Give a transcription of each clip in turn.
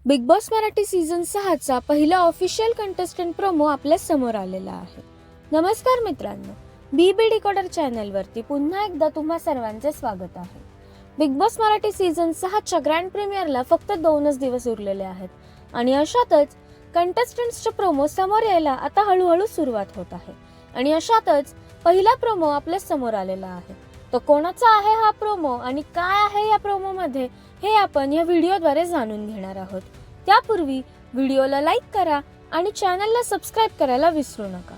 Big boss Marathi season 6चा पहिला official contestant promo आपल्या समोर आलेला आहे. नमस्कार मित्रांनो, बीबी डिकोडर चॅनलवरती पुन्हा एकदा तुम्हा सर्वांचे स्वागत आहे. बिग बॉस मराठी सीझन 6च्या ग्रँड प्रीमियरला फक्त 2च दिवस उरलेले आहेत आणि अशातच कंटेस्टंट्सचे प्रोमो समोर यायला आता हळूहळू सुरुवात होत आहे. आणि अशातच पहिला प्रोमो आपल्या समोर आलेला आहे. तो कोणाचा आहे हा प्रोमो आणि काय आहे या प्रोमोमध्ये हे आपण या व्हिडिओद्वारे जाणून घेणार आहोत. त्यापूर्वी व्हिडिओला लाईक करा आणि चॅनलला सबस्क्राईब करायला विसरू नका.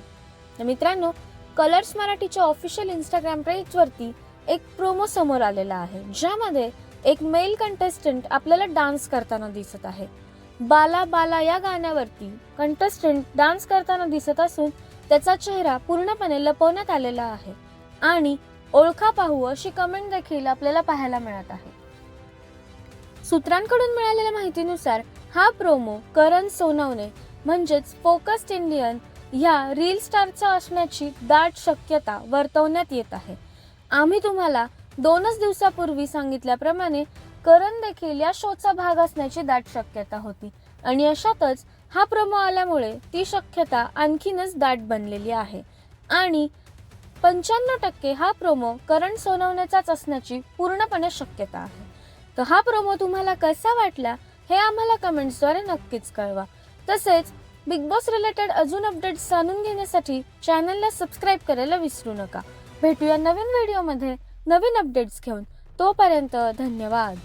तर मित्रांनो, कलर्स मराठीच्या ऑफिशियल इंस्टाग्राम पेजवरती एक प्रोमो समोर आलेला आहे, ज्यामध्ये एक मेल कंटेस्टंट आपल्याला डान्स करताना दिसत आहे. बाला बाला या गाण्यावरती कंटेस्टंट डान्स करताना दिसत असून त्याचा चेहरा पूर्णपणे लपवण्यात आलेला आहे आणि ओळखा पाहू अशी कमेंट देखील आपल्याला पाहायला मिळत आहे. सूत्रांकडून मिळालेल्या माहितीनुसार हा प्रोमो करण सोनवणे म्हणजेच फोकस्ड इंडियन ह्या रील स्टारचा असण्याची दाट शक्यता वर्तवण्यात येत आहे. आम्ही तुम्हाला 2च दिवसापूर्वी सांगितल्याप्रमाणे करण देखील या शोचा भाग असण्याची दाट शक्यता होती आणि अशातच हा प्रोमो आल्यामुळे ती शक्यता आणखीनच दाट बनलेली आहे आणि 95% हा प्रोमो करण सोनवणेचाच असण्याची पूर्णपणे शक्यता आहे. तर हा प्रोमो तुम्हाला कसा वाटला हे आम्हाला कमेंट्सद्वारे नक्कीच कळवा. तसेच बिग बॉस रिलेटेड अजून अपडेट्स जाणून घेण्यासाठी चॅनलला सबस्क्राईब करायला विसरू नका. भेटूया नवीन व्हिडिओमध्ये नवीन अपडेट्स घेऊन. तोपर्यंत धन्यवाद.